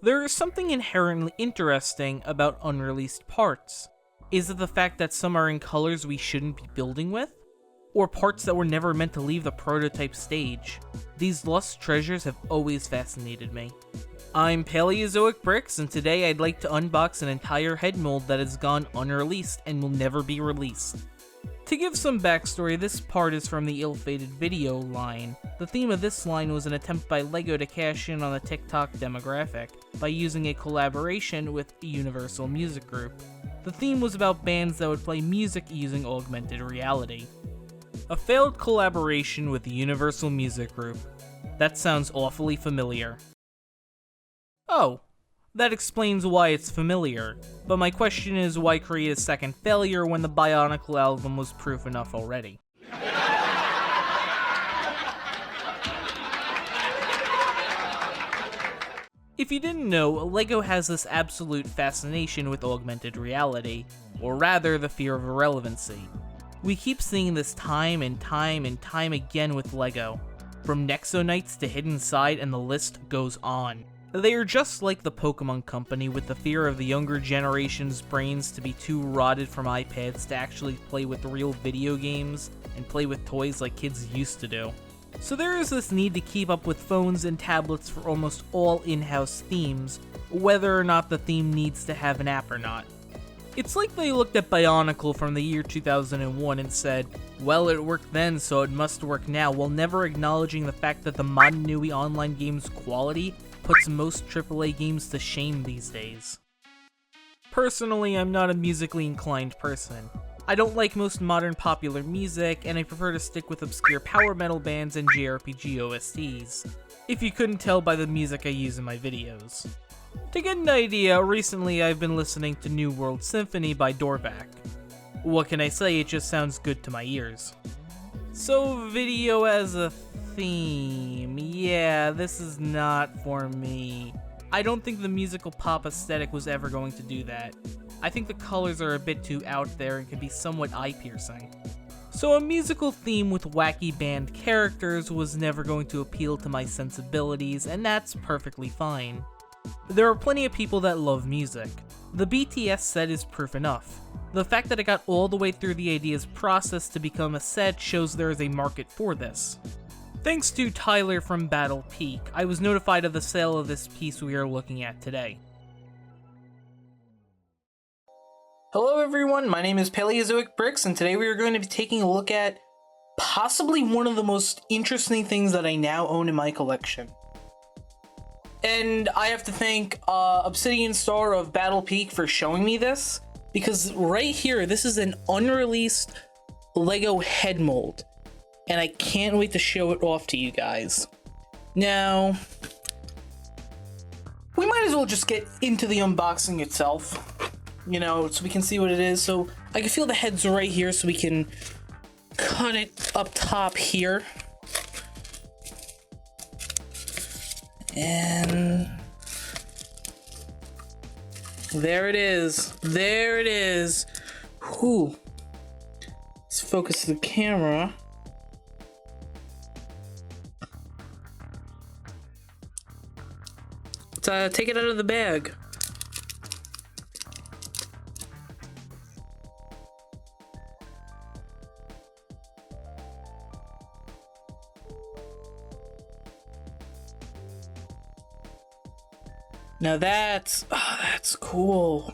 There is something inherently interesting about unreleased parts. Is it the fact that some are in colors we shouldn't be building with? Or parts that were never meant to leave the prototype stage? These lost treasures have always fascinated me. I'm Paleozoic Bricks, and today I'd like to unbox an entire head mold that has gone unreleased and will never be released. To give some backstory, this part is from the ill-fated Vidiyo line. The theme of this line was an attempt by LEGO to cash in on the TikTok demographic by using a collaboration with a Universal Music Group. The theme was about bands that would play music using augmented reality. A failed collaboration with the Universal Music Group. That sounds awfully familiar. Oh, that explains why it's familiar, but my question is, why create a second failure when the Bionicle album was proof enough already? If you didn't know, LEGO has this absolute fascination with augmented reality, or rather, the fear of irrelevancy. We keep seeing this time and time again with LEGO, from Nexo Knights to Hidden Side, and the list goes on. They are just like the Pokemon Company, with the fear of the younger generation's brains to be too rotted from iPads to actually play with real video games and play with toys like kids used to do. So there is this need to keep up with phones and tablets for almost all in-house themes, whether or not the theme needs to have an app or not. It's like they looked at Bionicle from the year 2001 and said, well, it worked then, so it must work now, while never acknowledging the fact that the Motunui online game's quality puts most AAA games to shame these days. Personally, I'm not a musically inclined person. I don't like most modern popular music, and I prefer to stick with obscure power metal bands and JRPG OSTs, if you couldn't tell by the music I use in my videos. To get an idea, recently I've been listening to New World Symphony by Dorvac. What can I say, it just sounds good to my ears. So Vidiyo as a theme, yeah, this is not for me. I don't think the musical pop aesthetic was ever going to do that. I think the colors are a bit too out there and can be somewhat eye-piercing. So a musical theme with wacky band characters was never going to appeal to my sensibilities, and that's perfectly fine. There are plenty of people that love music. The BTS set is proof enough. The fact that it got all the way through the ideas process to become a set shows there is a market for this. Thanks to Tyler from Battle Peak, I was notified of the sale of this piece we are looking at today. Hello everyone, my name is Paleozoic Bricks, and today we are going to be taking a look at possibly one of the most interesting things that I now own in my collection. And I have to thank Obsidian Star of Battle Peak for showing me this, because right here, this is an unreleased LEGO head mold, and I can't wait to show it off to you guys. Now, we might as well just get into the unboxing itself, you know, so we can see what it is. So I can feel the heads right here, so we can cut it up top here. And there it is. There it is. Whew. Let's focus the camera. Let's take it out of the bag. Now that's cool.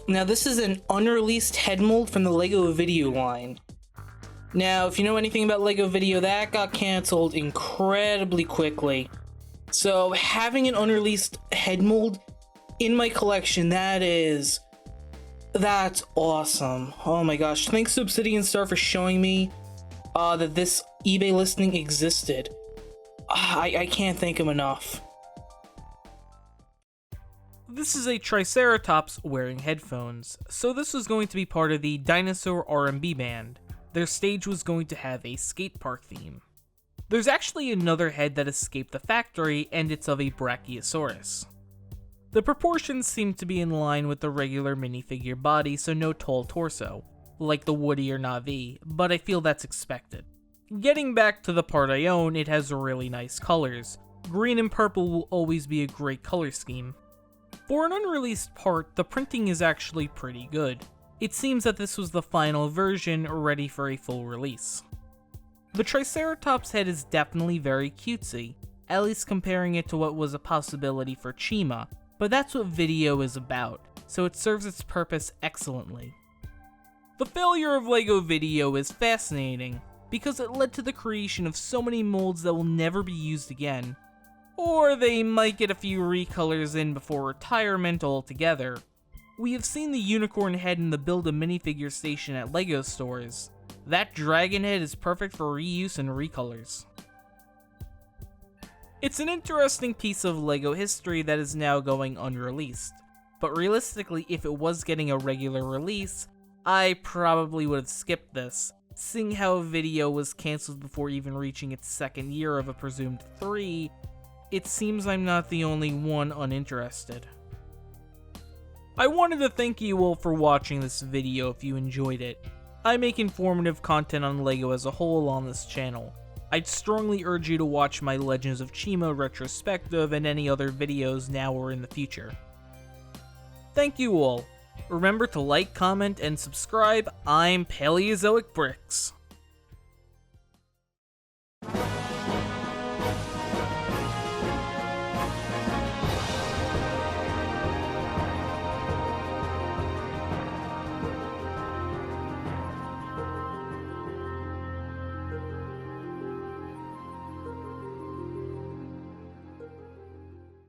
Now this is an unreleased head mold from the LEGO Vidiyo line. Now, if you know anything about LEGO Vidiyo, that got canceled incredibly quickly. So having an unreleased head mold in my collection, that's awesome. Oh my gosh, thanks to Obsidian Star for showing me that this eBay listing existed. I can't thank him enough. This is a Triceratops wearing headphones, so this was going to be part of the Dinosaur R&B band. Their stage was going to have a skate park theme. There's actually another head that escaped the factory, and it's of a Brachiosaurus. The proportions seem to be in line with the regular minifigure body, so no tall torso, like the Woody or Na'vi, but I feel that's expected. Getting back to the part I own, it has really nice colors. Green and purple will always be a great color scheme. For an unreleased part, the printing is actually pretty good. It seems that this was the final version, ready for a full release. The Triceratops head is definitely very cutesy, at least comparing it to what was a possibility for Chima, but that's what Vidiyo is about, so it serves its purpose excellently. The failure of LEGO Vidiyo is fascinating, because it led to the creation of so many molds that will never be used again. Or they might get a few recolors in before retirement altogether. We have seen the unicorn head in the Build a Minifigure station at LEGO stores. That dragon head is perfect for reuse and recolors. It's an interesting piece of LEGO history that is now going unreleased, but realistically, if it was getting a regular release, I probably would have skipped this, seeing how Vidiyo was cancelled before even reaching its second year of a presumed 3. It seems I'm not the only one uninterested. I wanted to thank you all for watching this video if you enjoyed it. I make informative content on LEGO as a whole on this channel. I'd strongly urge you to watch my Legends of Chima retrospective and any other videos now or in the future. Thank you all. Remember to like, comment, and subscribe. I'm Paleozoic Bricks.